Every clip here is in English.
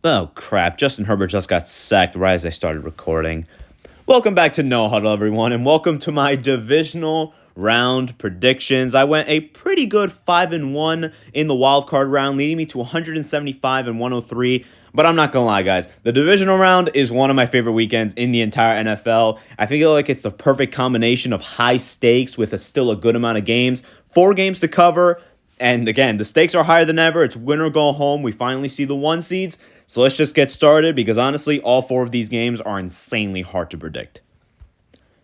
Oh crap, Justin Herbert just got sacked right as I started recording. Welcome back to No Huddle, everyone, and welcome to my divisional round predictions. I went a pretty good 5-1 in the wild card round, leading me to 175 and 103. But I'm not gonna lie, guys. The divisional round is one of my favorite weekends in the entire NFL. I feel like it's the perfect combination of high stakes with still a good amount of games. 4 games to cover. And again, the stakes are higher than ever. It's win or go home. We finally see the 1 seeds. So let's just get started because honestly, all 4 of these games are insanely hard to predict.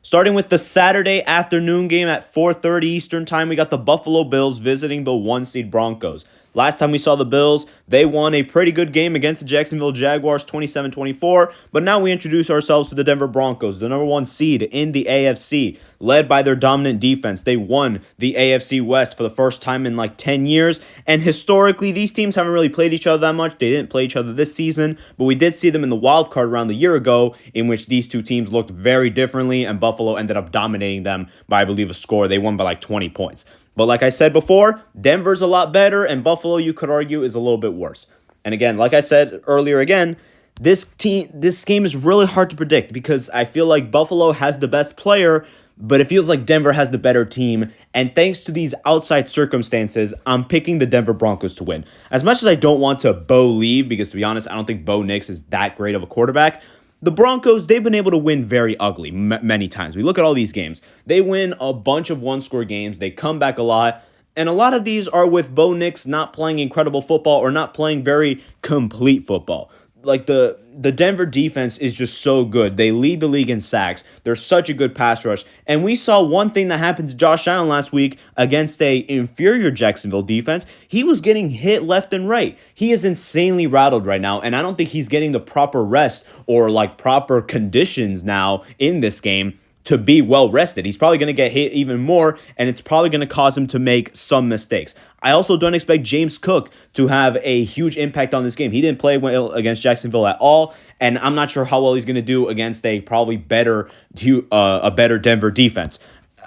Starting with the Saturday afternoon game at 4:30 Eastern Time, we got the Buffalo Bills visiting the 1 seed Broncos. Last time we saw the Bills, they won a pretty good game against the Jacksonville Jaguars 27-24, but now we introduce ourselves to the Denver Broncos, the number 1 seed in the AFC, led by their dominant defense. They won the AFC West for the first time in like 10 years, and historically, these teams haven't really played each other that much. They didn't play each other this season, but we did see them in the wild card round a year ago, in which these two teams looked very differently, and Buffalo ended up dominating them by, I believe, a score. They won by like 20 points. But like I said before, Denver's a lot better, and Buffalo, you could argue, is a little bit worse. And again, like I said earlier again, this game is really hard to predict because I feel like Buffalo has the best player, but it feels like Denver has the better team. And thanks to these outside circumstances, I'm picking the Denver Broncos to win. As much as I don't want to Bo leave, because to be honest, I don't think Bo Nix is that great of a quarterback, the Broncos, they've been able to win very ugly many times. We look at all these games. They win a bunch of one-score games. They come back a lot. And a lot of these are with Bo Nix not playing incredible football or not playing very complete football. Like the Denver defense is just so good. They lead the league in sacks. They're such a good pass rush. And we saw one thing that happened to Josh Allen last week against a inferior Jacksonville defense. He was getting hit left and right. He is insanely rattled right now, and I don't think he's getting the proper rest or like proper conditions now in this game to be well rested. He's probably going to get hit even more, and it's probably going to cause him to make some mistakes. I also don't expect James Cook to have a huge impact on this game. He didn't play well against Jacksonville at all, and I'm not sure how well he's going to do against a probably better Denver defense.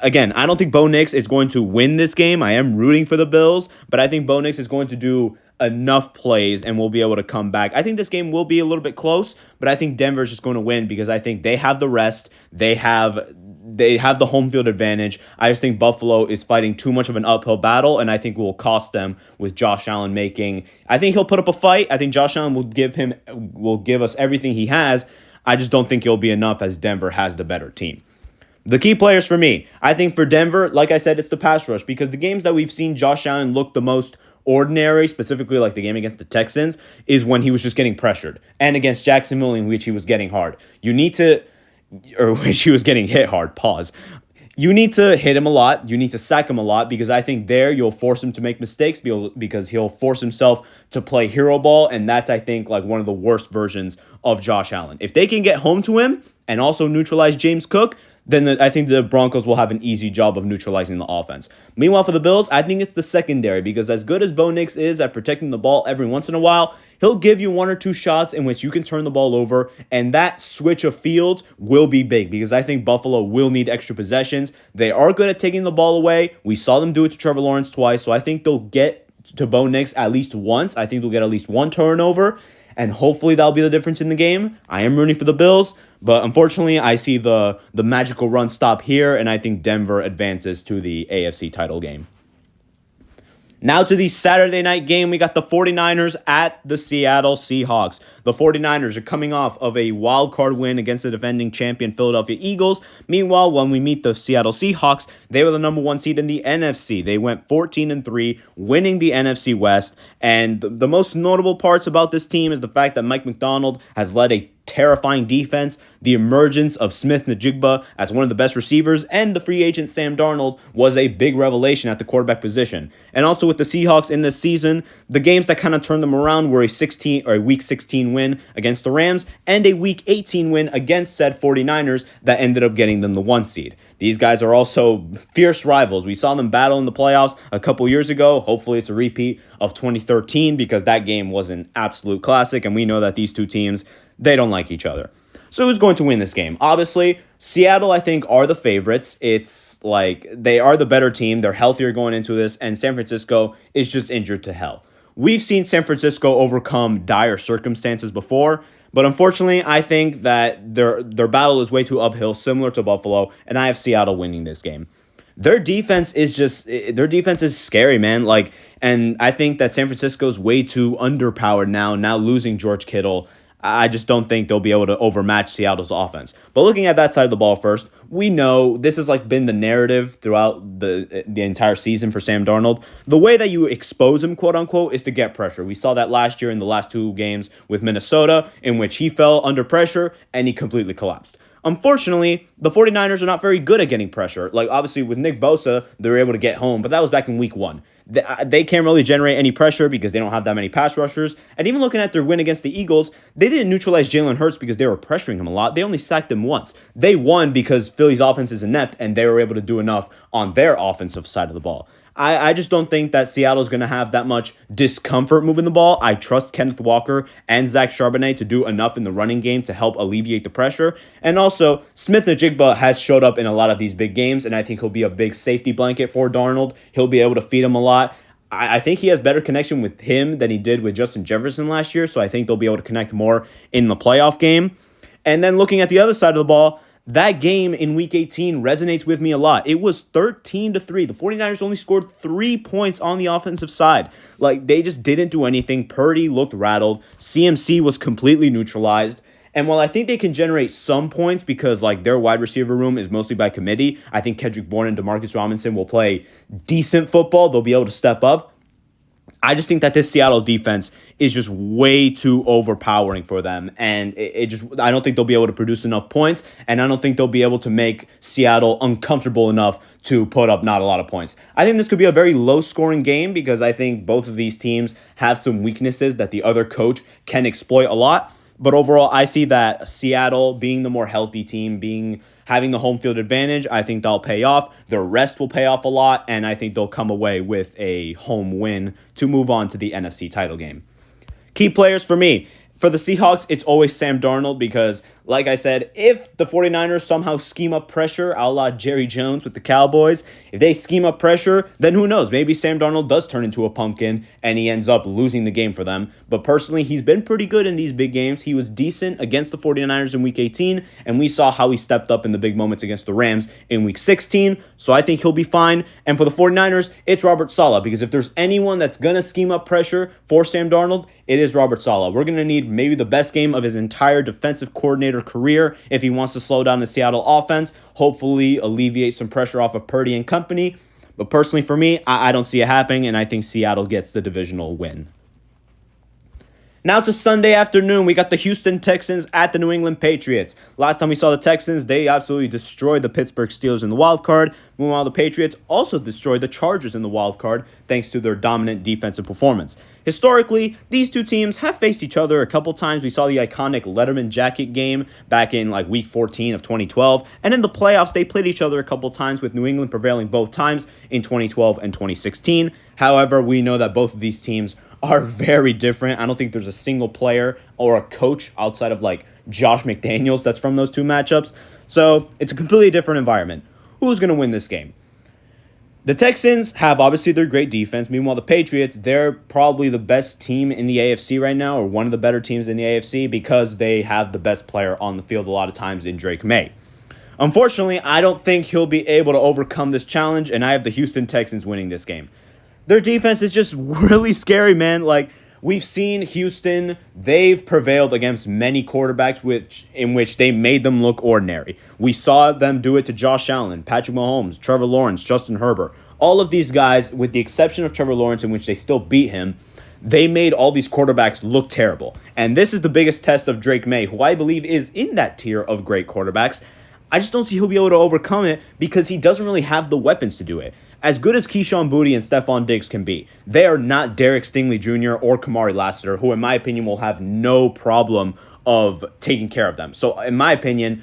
Again, I don't think Bo Nix is going to win this game. I am rooting for the Bills, but I think Bo Nix is going to do enough plays and will be able to come back. I think this game will be a little bit close, but I think Denver's just going to win because I think they have the rest. They have the home field advantage. I just think Buffalo is fighting too much of an uphill battle, and I think it will cost them with Josh Allen making. I think he'll put up a fight. I think Josh Allen will give us everything he has. I just don't think it'll be enough as Denver has the better team. The key players for me, I think for Denver, like I said, it's the pass rush because the games that we've seen Josh Allen look the most ordinary, specifically like the game against the Texans, is when he was just getting pressured. And against Jacksonville, in which he was getting which he was getting hit hard, pause. You need to hit him a lot. You need to sack him a lot because I think there you'll force him to make mistakes because he'll force himself to play hero ball. And that's, I think, like one of the worst versions of Josh Allen. If they can get home to him and also neutralize James Cook, then I think the Broncos will have an easy job of neutralizing the offense. Meanwhile, for the Bills, I think it's the secondary because as good as Bo Nix is at protecting the ball every once in a while, he'll give you 1 or 2 shots in which you can turn the ball over, and that switch of field will be big because I think Buffalo will need extra possessions. They are good at taking the ball away. We saw them do it to Trevor Lawrence twice, so I think they'll get to Bo Nix at least once. I think they'll get at least 1 turnover, and hopefully that'll be the difference in the game. I am rooting for the Bills, but unfortunately, I see the magical run stop here, and I think Denver advances to the AFC title game. Now to the Saturday night game, we got the 49ers at the Seattle Seahawks. The 49ers are coming off of a wild card win against the defending champion Philadelphia Eagles. Meanwhile, when we meet the Seattle Seahawks, they were the number 1 seed in the NFC. They went 14-3, winning the NFC West. And the most notable parts about this team is the fact that Mike Macdonald has led a terrifying defense, the emergence of Smith-Njigba as one of the best receivers, and the free agent Sam Darnold was a big revelation at the quarterback position. And also with the Seahawks in this season, the games that kind of turned them around were a Week 16 win against the Rams and a Week 18 win against said 49ers that ended up getting them the 1 seed. These guys are also fierce rivals. We saw them battle in the playoffs a couple years ago. Hopefully it's a repeat of 2013 because that game was an absolute classic, and we know that these two teams, they don't like each other. So who's going to win this game? Obviously, Seattle, I think, are the favorites. It's like they are the better team. They're healthier going into this, and San Francisco is just injured to hell. we've seen San Francisco overcome dire circumstances before, but unfortunately, I think that their battle is way too uphill, similar to Buffalo, and I have Seattle winning this game. Their defense is scary, man. Like, and I think that San Francisco's way too underpowered now. Now losing George Kittle, I just don't think they'll be able to overmatch Seattle's offense. But looking at that side of the ball first, we know this has like been the narrative throughout the entire season for Sam Darnold. The way that you expose him, quote unquote, is to get pressure. We saw that last year in the last two games with Minnesota, in which he fell under pressure and he completely collapsed. Unfortunately, the 49ers are not very good at getting pressure. Like, obviously, with Nick Bosa, they were able to get home, but that was back in week one. They can't really generate any pressure because they don't have that many pass rushers. And even looking at their win against the Eagles, they didn't neutralize Jalen Hurts because they were pressuring him a lot. They only sacked him once. They won because Philly's offense is inept, and they were able to do enough on their offensive side of the ball. I just don't think that Seattle's going to have that much discomfort moving the ball. I trust Kenneth Walker and Zach Charbonnet to do enough in the running game to help alleviate the pressure. And also, Smith-Njigba has showed up in a lot of these big games, and I think he'll be a big safety blanket for Darnold. He'll be able to feed him a lot. I think he has better connection with him than he did with Justin Jefferson last year, so I think they'll be able to connect more in the playoff game. And then looking at the other side of the ball, that game in Week 18 resonates with me a lot. It was 13-3. The 49ers only scored 3 points on the offensive side. Like, they just didn't do anything. Purdy looked rattled. CMC was completely neutralized. And while I think they can generate some points because, like, their wide receiver room is mostly by committee, I think Kendrick Bourne and Demarcus Robinson will play decent football. They'll be able to step up. I just think that this Seattle defense is just way too overpowering for them. And I don't think they'll be able to produce enough points. And I don't think they'll be able to make Seattle uncomfortable enough to put up not a lot of points. I think this could be a very low scoring game because I think both of these teams have some weaknesses that the other coach can exploit a lot. But overall, I see that Seattle being the more healthy team, having the home field advantage, I think they'll pay off. Their rest will pay off a lot, and I think they'll come away with a home win to move on to the NFC title game. Key players for me. For the Seahawks, it's always Sam Darnold because, like I said, if the 49ers somehow scheme up pressure, a la Jerry Jones with the Cowboys, if they scheme up pressure, then who knows? Maybe Sam Darnold does turn into a pumpkin and he ends up losing the game for them. But personally, he's been pretty good in these big games. He was decent against the 49ers in Week 18, and we saw how he stepped up in the big moments against the Rams in Week 16. So I think he'll be fine. And for the 49ers, it's Robert Saleh because if there's anyone that's going to scheme up pressure for Sam Darnold, it is Robert Saleh. We're going to need maybe the best game of his entire defensive coordinator career if he wants to slow down the Seattle offense, hopefully alleviate some pressure off of Purdy and company. But personally for me, I don't see it happening, and I think Seattle gets the divisional win. Now to Sunday afternoon, we got the Houston Texans at the New England Patriots. Last time we saw the Texans, they absolutely destroyed the Pittsburgh Steelers in the wild card. Meanwhile, the Patriots also destroyed the Chargers in the wild card thanks to their dominant defensive performance. Historically, these two teams have faced each other a couple times. We saw the iconic Letterman jacket game back in like Week 14 of 2012. And in the playoffs, they played each other a couple times with New England prevailing both times in 2012 and 2016. However, we know that both of these teams are very different. I don't think there's a single player or a coach outside of like Josh McDaniels that's from those two matchups. So it's a completely different environment. Who's going to win this game? The Texans have obviously their great defense. Meanwhile, the Patriots, they're probably the best team in the AFC right now, or one of the better teams in the AFC because they have the best player on the field a lot of times in Drake May. Unfortunately, I don't think he'll be able to overcome this challenge, and I have the Houston Texans winning this game. Their defense is just really scary, man. Like, we've seen Houston, they've prevailed against many quarterbacks in which they made them look ordinary. We saw them do it to Josh Allen, Patrick Mahomes, Trevor Lawrence, Justin Herbert. All of these guys, with the exception of Trevor Lawrence, in which they still beat him, they made all these quarterbacks look terrible. And this is the biggest test of Drake May, who I believe is in that tier of great quarterbacks. I just don't see he'll be able to overcome it because he doesn't really have the weapons to do it. As good as Keyshawn Boutte and Stephon Diggs can be, they are not Derek Stingley Jr. or Kamari Lassiter, who in my opinion will have no problem of taking care of them. So in my opinion,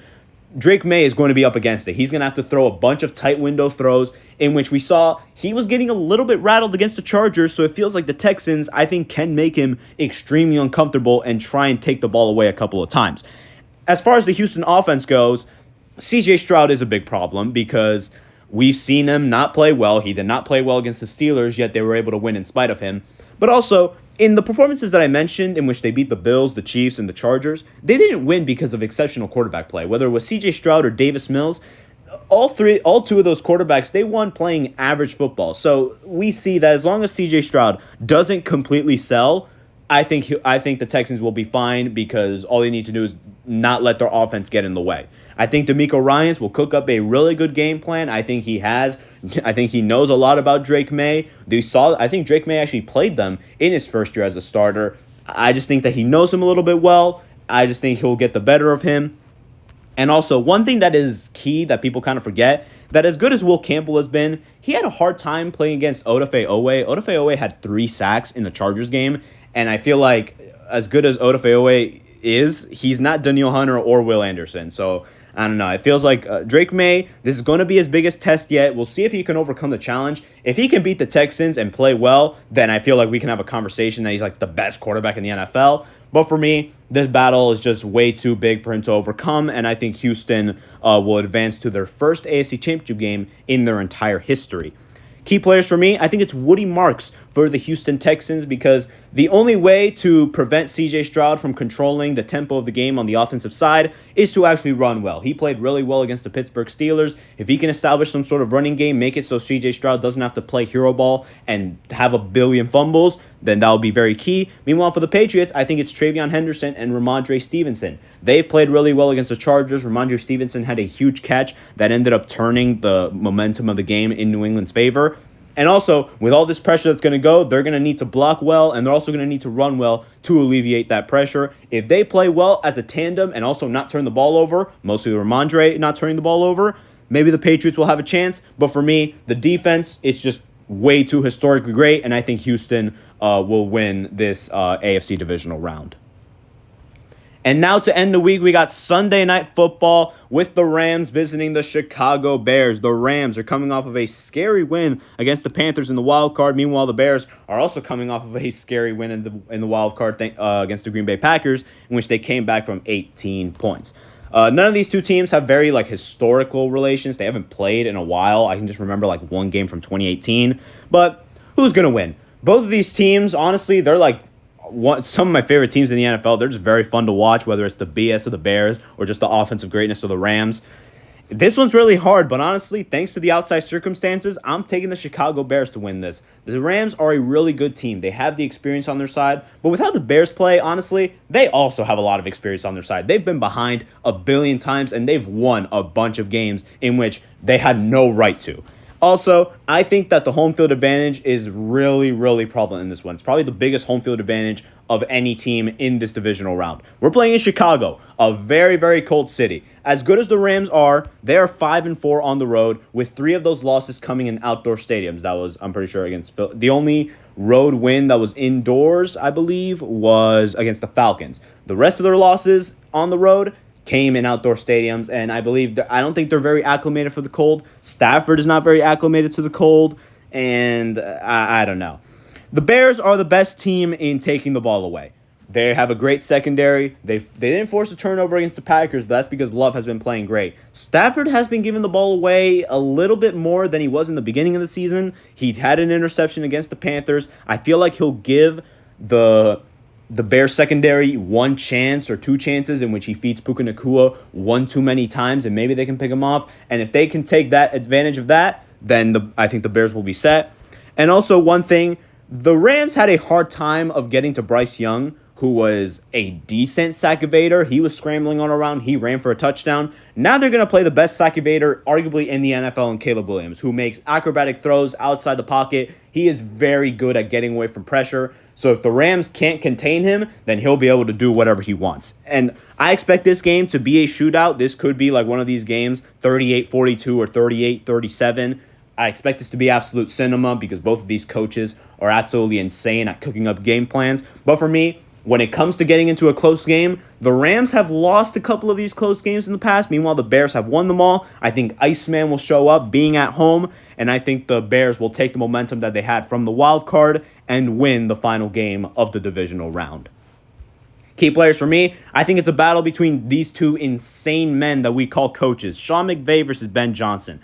Drake May is going to be up against it. He's going to have to throw a bunch of tight window throws in which we saw he was getting a little bit rattled against the Chargers, so it feels like the Texans, I think, can make him extremely uncomfortable and try and take the ball away a couple of times. As far as the Houston offense goes, CJ Stroud is a big problem because we've seen him not play well. He did not play well against the Steelers, yet they were able to win in spite of him. But also, in the performances that I mentioned, in which they beat the Bills, the Chiefs, and the Chargers, they didn't win because of exceptional quarterback play. Whether it was C.J. Stroud or Davis Mills, all two of those quarterbacks, they won playing average football. So we see that as long as C.J. Stroud doesn't completely sell, I think the Texans will be fine because all they need to do is not let their offense get in the way. I think DeMeco Ryans will cook up a really good game plan. I think he has. I think he knows a lot about Drake May. I think Drake May actually played them in his first year as a starter. I just think that he knows him a little bit well. I just think he'll get the better of him. And also, one thing that is key that people kind of forget, that as good as Will Campbell has been, he had a hard time playing against Odafe Owe. Odafe Owe had 3 sacks in the Chargers game, and I feel like as good as Odafe Owe is, he's not Danielle Hunter or Will Anderson. So I don't know. It feels like Drake May, this is going to be his biggest test yet. We'll see if he can overcome the challenge. If he can beat the Texans and play well, then I feel like we can have a conversation that he's like the best quarterback in the NFL. But for me, this battle is just way too big for him to overcome, and I think Houston will advance to their first AFC Championship game in their entire history. Key players for me, I think it's Woody Marks for the Houston Texans because the only way to prevent C.J. Stroud from controlling the tempo of the game on the offensive side is to actually run well. He played really well against the Pittsburgh Steelers. If he can establish some sort of running game, make it so C.J. Stroud doesn't have to play hero ball and have a billion fumbles, then that will be very key. Meanwhile, for the Patriots, I think it's Travion Henderson and Ramondre Stevenson. They played really well against the Chargers. Ramondre Stevenson had a huge catch that ended up turning the momentum of the game in New England's favor. And also, with all this pressure that's going to go, they're going to need to block well, and they're also going to need to run well to alleviate that pressure. If they play well as a tandem and also not turn the ball over, mostly Ramondre not turning the ball over, maybe the Patriots will have a chance. But for me, the defense, it's just way too historically great, and I think Houston will win this AFC divisional round. And now to end the week, we got Sunday Night Football with the Rams visiting the Chicago Bears. The Rams are coming off of a scary win against the Panthers in the wild card. Meanwhile, the Bears are also coming off of a scary win in the wild card against the Green Bay Packers, in which they came back from 18 points. None of these two teams have very historical relations. They haven't played in a while. I can just remember one game from 2018. But who's going to win? Both of these teams, honestly, they're some of my favorite teams in the NFL. They're just very fun to watch, whether it's the BS of the Bears or just the offensive greatness of the Rams. This one's really hard, but honestly, thanks to the outside circumstances, I'm taking the Chicago Bears to win this. The Rams are a really good team. They have the experience on their side, but with how the Bears play, honestly, they also have a lot of experience on their side. They've been behind a billion times, and they've won a bunch of games in which they had no right to. Also, I think that the home field advantage is really, really prevalent in this one. It's probably the biggest home field advantage of any team in this divisional round. We're playing in Chicago, a very, very cold city. As good as the Rams are, they are 5-4 on the road, with 3 of those losses coming in outdoor stadiums. That was, I'm pretty sure, against Phil. The only road win that was indoors, I believe, was against the Falcons. The rest of their losses on the road came in outdoor stadiums, and I don't think they're very acclimated for the cold. Stafford is not very acclimated to the cold, and I don't know. The Bears are the best team in taking the ball away. They have a great secondary. They didn't force a turnover against the Packers, but that's because Love has been playing great. Stafford has been giving the ball away a little bit more than he was in the beginning of the season. He had an interception against the Panthers. I feel like he'll give the Bears secondary one chance or two chances in which he feeds Puka Nacua one too many times, and maybe they can pick him off. And if they can take that advantage of that, then I think the Bears will be set. And also one thing, the Rams had a hard time of getting to Bryce Young, who was a decent sack evader. He was scrambling on around. He ran for a touchdown. Now they're going to play the best sack evader arguably in the NFL in Caleb Williams, who makes acrobatic throws outside the pocket. He is very good at getting away from pressure. So if the Rams can't contain him, then he'll be able to do whatever he wants. And I expect this game to be a shootout. This could be like one of these games, 38-42 or 38-37. I expect this to be absolute cinema because both of these coaches are absolutely insane at cooking up game plans. But for me, when it comes to getting into a close game, the Rams have lost a couple of these close games in the past. Meanwhile, the Bears have won them all. I think Iceman will show up being at home, and I think the Bears will take the momentum that they had from the wild card and win the final game of the divisional round. Key players for me, I think it's a battle between these two insane men that we call coaches, Sean McVay versus Ben Johnson.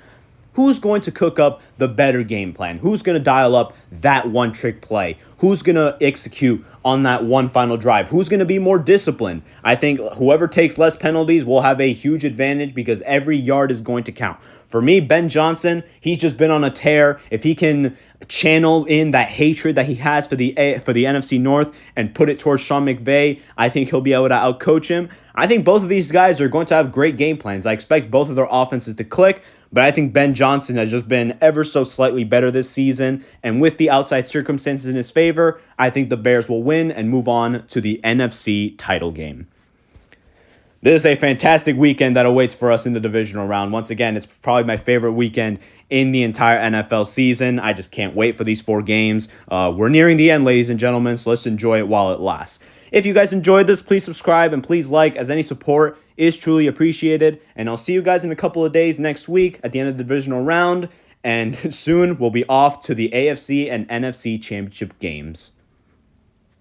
who's going to cook up the better game plan? Who's going to dial up that one trick play? Who's going to execute on that one final drive? Who's going to be more disciplined? I think whoever takes less penalties will have a huge advantage because every yard is going to count. For me, Ben Johnson, he's just been on a tear. If he can channel in that hatred that he has for the NFC North and put it towards Sean McVay, I think he'll be able to outcoach him. I think both of these guys are going to have great game plans. I expect both of their offenses to click, but I think Ben Johnson has just been ever so slightly better this season. And with the outside circumstances in his favor, I think the Bears will win and move on to the NFC title game. This is a fantastic weekend that awaits for us in the divisional round. Once again, it's probably my favorite weekend in the entire NFL season. I just can't wait for these 4 games. We're nearing the end, ladies and gentlemen, so let's enjoy it while it lasts. If you guys enjoyed this, please subscribe and please like, as any support is truly appreciated. And I'll see you guys in a couple of days next week at the end of the divisional round. And soon we'll be off to the AFC and NFC championship games.